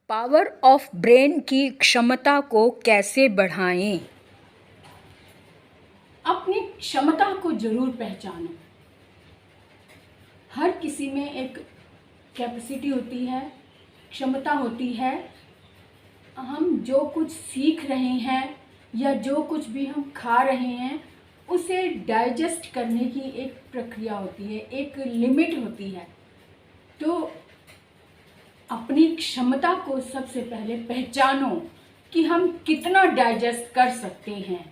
Power of brain की क्षमता को कैसे बढ़ाएं? अपनी क्षमता को जरूर पहचानो। हर किसी में एक कैपेसिटी होती है, क्षमता होती है। हम जो कुछ सीख रहे हैं या जो कुछ भी हम खा रहे हैं उसे डाइजेस्ट करने की एक प्रक्रिया होती है, एक लिमिट होती है। तो अपनी क्षमता को सबसे पहले पहचानो कि हम कितना डाइजेस्ट कर सकते हैं,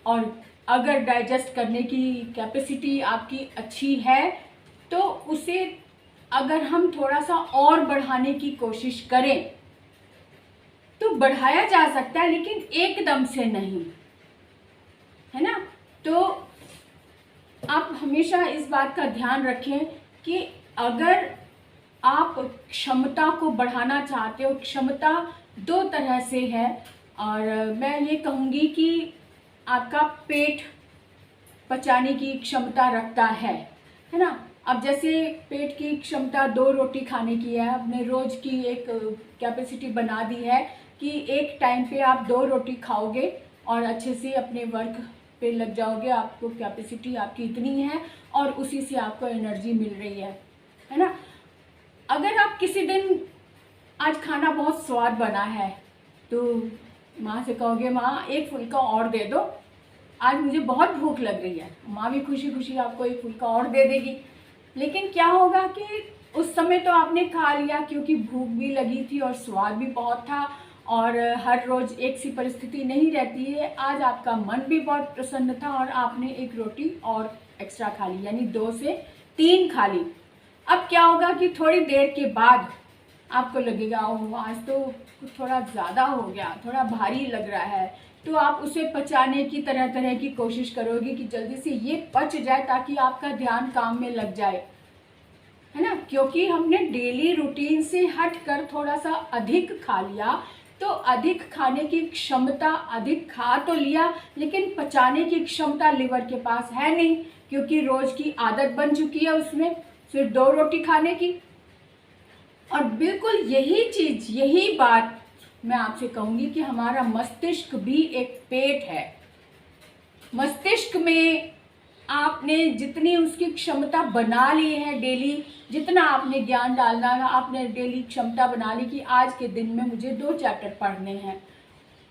और अगर डाइजेस्ट करने की कैपेसिटी आपकी अच्छी है तो उसे अगर हम थोड़ा सा और बढ़ाने की कोशिश करें तो बढ़ाया जा सकता है, लेकिन एकदम से नहीं, है ना। तो आप हमेशा इस बात का ध्यान रखें कि अगर आप क्षमता को बढ़ाना चाहते हो, क्षमता दो तरह से है। और मैं ये कहूँगी कि आपका पेट पचाने की क्षमता रखता है ना। अब जैसे पेट की क्षमता 2 रोटी खाने की है, आपने रोज़ की एक कैपेसिटी बना दी है कि एक टाइम पे आप 2 रोटी खाओगे और अच्छे से अपने वर्क पे लग जाओगे। आपको कैपेसिटी आपकी इतनी है और उसी से आपको एनर्जी मिल रही है ना। अगर आप किसी दिन आज खाना बहुत स्वाद बना है तो माँ से कहोगे माँ एक फुल्का और दे दो, आज मुझे बहुत भूख लग रही है, माँ भी खुशी खुशी आपको एक फुल्का और दे देगी। लेकिन क्या होगा कि उस समय तो आपने खा लिया क्योंकि भूख भी लगी थी और स्वाद भी बहुत था, और हर रोज़ एक सी परिस्थिति नहीं रहती है। आज आपका मन भी बहुत प्रसन्न था और आपने एक रोटी और एक्स्ट्रा खा ली, यानी 2 से 3 खा ली। अब क्या होगा कि थोड़ी देर के बाद आपको लगेगा ओह आज तो थोड़ा ज़्यादा हो गया, थोड़ा भारी लग रहा है। तो आप उसे पचाने की तरह तरह की कोशिश करोगे कि जल्दी से ये पच जाए ताकि आपका ध्यान काम में लग जाए, है ना। क्योंकि हमने डेली रूटीन से हट कर थोड़ा सा अधिक खा लिया, तो अधिक खाने की क्षमता, अधिक खा तो लिया लेकिन पचाने की क्षमता लिवर के पास है नहीं, क्योंकि रोज की आदत बन चुकी है उसमें सिर्फ 2 रोटी खाने की। और बिल्कुल यही चीज, यही बात मैं आपसे कहूंगी कि हमारा मस्तिष्क भी एक पेट है। मस्तिष्क में आपने जितनी उसकी क्षमता बना ली है, डेली जितना आपने ज्ञान डालना है, आपने डेली क्षमता बना ली कि आज के दिन में मुझे 2 चैप्टर पढ़ने हैं,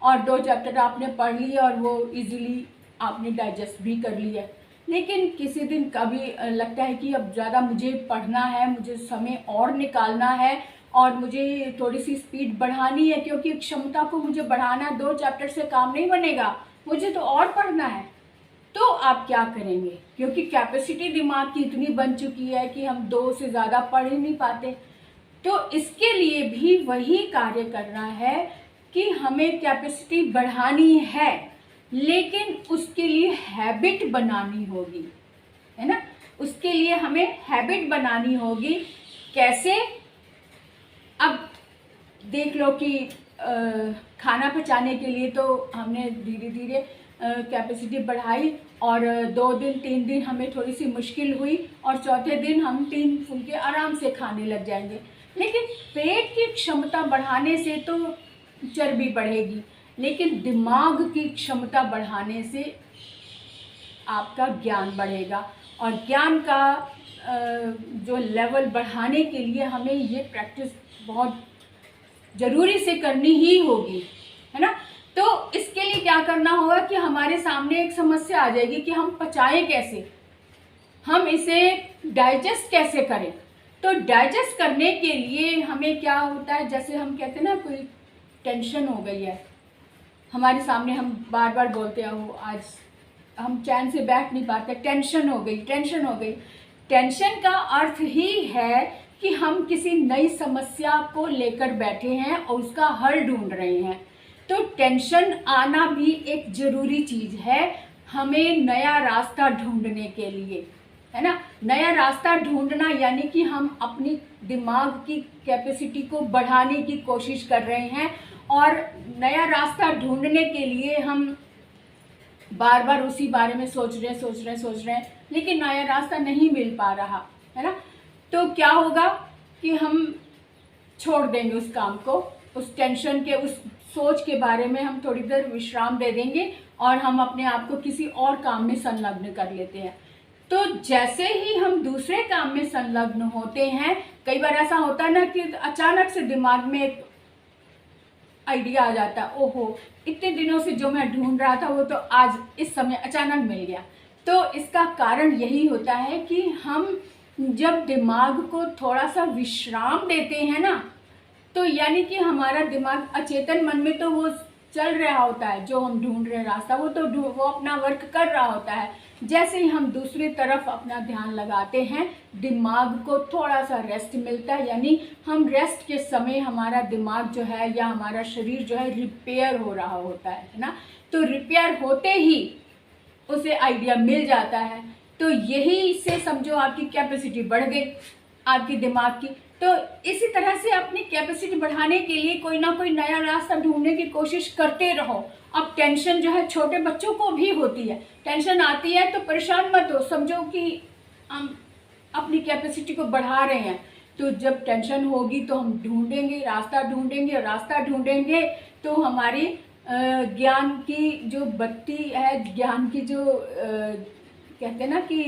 और 2 चैप्टर आपने पढ़ लिए और वो इजीली आपने डाइजेस्ट भी कर लिया। लेकिन किसी दिन कभी लगता है कि अब ज़्यादा मुझे पढ़ना है, मुझे समय और निकालना है और मुझे थोड़ी सी स्पीड बढ़ानी है, क्योंकि क्षमता को मुझे बढ़ाना है, 2 चैप्टर से काम नहीं बनेगा, मुझे तो और पढ़ना है। तो आप क्या करेंगे, क्योंकि कैपेसिटी दिमाग की इतनी बन चुकी है कि हम 2 से ज़्यादा पढ़ ही नहीं पाते। तो इसके लिए भी वही कार्य करना है कि हमें कैपेसिटी बढ़ानी है, लेकिन उसके लिए हैबिट बनानी होगी, है ना। उसके लिए हमें हैबिट बनानी होगी। कैसे? अब देख लो कि खाना पचाने के लिए तो हमने धीरे धीरे कैपेसिटी बढ़ाई, और 2 दिन 3 दिन हमें थोड़ी सी मुश्किल हुई और चौथे दिन हम 3 फुल्के आराम से खाने लग जाएंगे। लेकिन पेट की क्षमता बढ़ाने से तो चर्बी बढ़ेगी, लेकिन दिमाग की क्षमता बढ़ाने से आपका ज्ञान बढ़ेगा। और ज्ञान का जो लेवल बढ़ाने के लिए हमें ये प्रैक्टिस बहुत ज़रूरी से करनी ही होगी, है ना। तो इसके लिए क्या करना होगा कि हमारे सामने एक समस्या आ जाएगी कि हम पचाएं कैसे, हम इसे डाइजेस्ट कैसे करें। तो डाइजेस्ट करने के लिए हमें क्या होता है, जैसे हम कहते हैं ना कोई टेंशन हो गई है हमारे सामने, हम बार बार बोलते हैं वो आज हम चैन से बैठ नहीं पाते, टेंशन हो गई, टेंशन हो गई। टेंशन का अर्थ ही है कि हम किसी नई समस्या को लेकर बैठे हैं और उसका हल ढूंढ रहे हैं। तो टेंशन आना भी एक ज़रूरी चीज़ है हमें नया रास्ता ढूंढने के लिए, है ना। नया रास्ता ढूंढना यानी कि हम अपनी दिमाग की कैपेसिटी को बढ़ाने की कोशिश कर रहे हैं, और नया रास्ता ढूंढने के लिए हम बार बार उसी बारे में सोच रहे हैं, लेकिन नया रास्ता नहीं मिल पा रहा, है ना। तो क्या होगा कि हम छोड़ देंगे उस काम को उस टेंशन के, उस सोच के बारे में हम थोड़ी देर विश्राम दे देंगे और हम अपने आप को किसी और काम में संलग्न कर लेते हैं। तो जैसे ही हम दूसरे काम में संलग्न होते हैं, कई बार ऐसा होता है ना कि अचानक से दिमाग में एक आइडिया आ जाता है, ओहो इतने दिनों से जो मैं ढूंढ रहा था वो तो आज इस समय अचानक मिल गया। तो इसका कारण यही होता है कि हम जब दिमाग को थोड़ा सा विश्राम देते हैं ना, तो यानी कि हमारा दिमाग अचेतन मन में तो वो चल रहा होता है, जो हम ढूंढ रहे रास्ता वो अपना वर्क कर रहा होता है। जैसे ही हम दूसरी तरफ अपना ध्यान लगाते हैं, दिमाग को थोड़ा सा रेस्ट मिलता है, यानी हम रेस्ट के समय हमारा दिमाग जो है या हमारा शरीर जो है रिपेयर हो रहा होता है ना। तो रिपेयर होते ही उसे आइडिया मिल जाता है। तो यही से समझो आपकी कैपेसिटी बढ़ गई आपकी दिमाग की। तो इसी तरह से अपनी कैपेसिटी बढ़ाने के लिए कोई ना कोई नया रास्ता ढूंढने की कोशिश करते रहो। अब टेंशन जो है छोटे बच्चों को भी होती है, टेंशन आती है तो परेशान मत हो, समझो कि हम अपनी कैपेसिटी को बढ़ा रहे हैं। तो जब टेंशन होगी तो हम ढूंढेंगे, रास्ता ढूंढेंगे, और रास्ता ढूंढेंगे तो हमारी ज्ञान की जो बत्ती है, ज्ञान की जो कहते हैं ना कि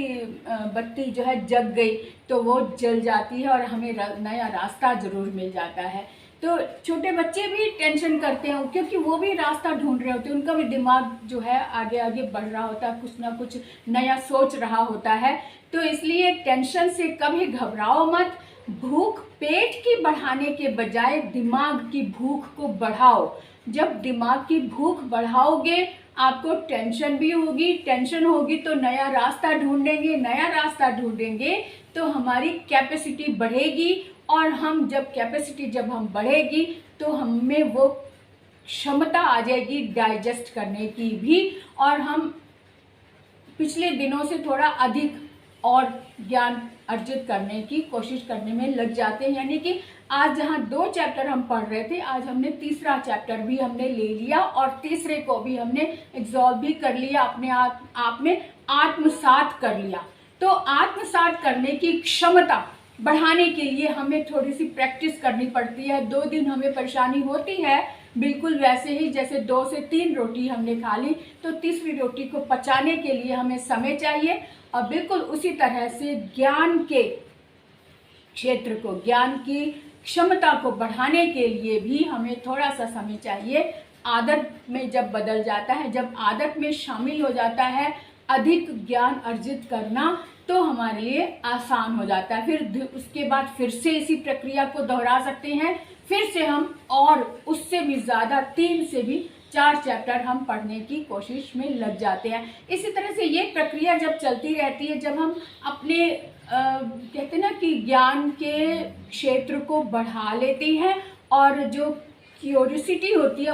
बत्ती जो है जग गई तो वो जल जाती है और हमें नया रास्ता ज़रूर मिल जाता है। तो छोटे बच्चे भी टेंशन करते हैं क्योंकि वो भी रास्ता ढूंढ रहे होते हैं, उनका भी दिमाग जो है आगे आगे बढ़ रहा होता है, कुछ ना कुछ नया सोच रहा होता है। तो इसलिए टेंशन से कभी घबराओ मत। भूख पेट की बढ़ाने के बजाय दिमाग की भूख को बढ़ाओ। जब दिमाग की भूख बढ़ाओगे आपको टेंशन भी होगी, टेंशन होगी तो नया रास्ता ढूंढेंगे, नया रास्ता ढूंढेंगे तो हमारी कैपेसिटी बढ़ेगी, और हम जब हम बढ़ेगी तो हमें वो क्षमता आ जाएगी डाइजेस्ट करने की भी, और हम पिछले दिनों से थोड़ा अधिक और ज्ञान अर्जित करने की कोशिश करने में लग जाते हैं। यानी कि आज जहाँ 2 चैप्टर हम पढ़ रहे थे, आज हमने तीसरा चैप्टर भी हमने ले लिया और तीसरे को भी हमने एग्जॉल्व भी कर लिया, अपने आप में आत्मसात कर लिया। तो आत्मसात करने की क्षमता बढ़ाने के लिए हमें थोड़ी सी प्रैक्टिस करनी पड़ती है। 2 दिन हमें परेशानी होती है, बिल्कुल वैसे ही जैसे 2 से 3 रोटी हमने खा ली तो तीसरी रोटी को पचाने के लिए हमें समय चाहिए। और बिल्कुल उसी तरह से ज्ञान के क्षेत्र को, ज्ञान की क्षमता को बढ़ाने के लिए भी हमें थोड़ा सा समय चाहिए। आदत में जब बदल जाता है, जब आदत में शामिल हो जाता है अधिक ज्ञान अर्जित करना, तो हमारे लिए आसान हो जाता है। फिर उसके बाद फिर से इसी प्रक्रिया को दोहरा सकते हैं, फिर से हम और उससे भी ज़्यादा 3 से भी 4 चैप्टर हम पढ़ने की कोशिश में लग जाते हैं। इसी तरह से ये प्रक्रिया जब चलती रहती है, जब हम अपने कहते हैं ना कि ज्ञान के क्षेत्र को बढ़ा लेते हैं और जो क्यूरियोसिटी होती है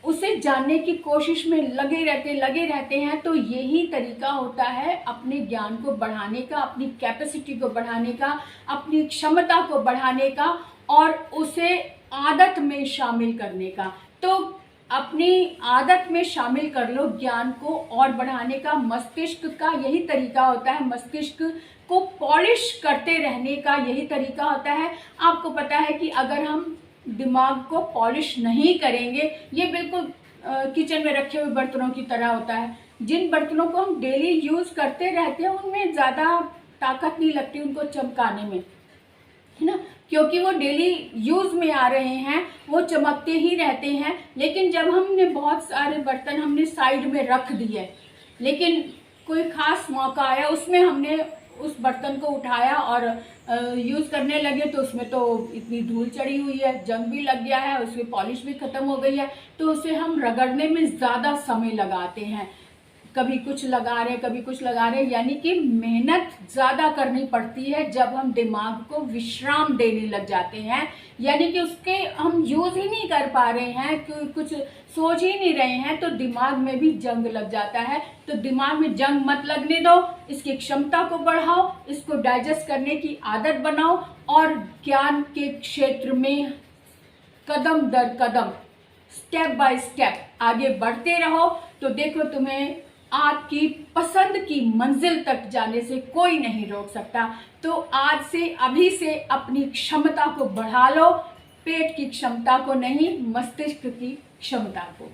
उसे जानने की कोशिश में लगे रहते हैं, तो यही तरीका होता है अपने ज्ञान को बढ़ाने का, अपनी कैपेसिटी को बढ़ाने का, अपनी क्षमता को बढ़ाने का और उसे आदत में शामिल करने का। तो अपनी आदत में शामिल कर लो ज्ञान को और बढ़ाने का। मस्तिष्क का यही तरीका होता है, मस्तिष्क को पॉलिश करते रहने का यही तरीका होता है। आपको पता है कि अगर हम दिमाग को पॉलिश नहीं करेंगे, ये बिल्कुल किचन में रखे हुए बर्तनों की तरह होता है। जिन बर्तनों को हम डेली यूज़ करते रहते हैं उनमें ज़्यादा ताकत नहीं लगती उनको चमकाने में, है ना, क्योंकि वो डेली यूज़ में आ रहे हैं, वो चमकते ही रहते हैं। लेकिन जब हमने बहुत सारे बर्तन हमने साइड में रख दिए, लेकिन कोई ख़ास मौका आया, उसमें हमने उस बर्तन को उठाया और यूज़ करने लगे, तो उसमें तो इतनी धूल चढ़ी हुई है, जंग भी लग गया है, उसमें पॉलिश भी ख़त्म हो गई है, तो उसे हम रगड़ने में ज़्यादा समय लगाते हैं। कभी कुछ लगा रहे कभी कुछ लगा रहे, यानी कि मेहनत ज़्यादा करनी पड़ती है जब हम दिमाग को विश्राम देने लग जाते हैं, यानी कि उसके हम यूज़ ही नहीं कर पा रहे हैं, कुछ सोच ही नहीं रहे हैं, तो दिमाग में भी जंग लग जाता है। तो दिमाग में जंग मत लगने दो, इसकी क्षमता को बढ़ाओ, इसको डाइजेस्ट करने की आदत बनाओ और ज्ञान के क्षेत्र में कदम दर कदम, स्टेप बाय स्टेप आगे बढ़ते रहो। तो देखो तुम्हें आपकी पसंद की मंजिल तक जाने से कोई नहीं रोक सकता। तो आज से, अभी से अपनी क्षमता को बढ़ा लो, पेट की क्षमता को नहीं, मस्तिष्क की क्षमता को।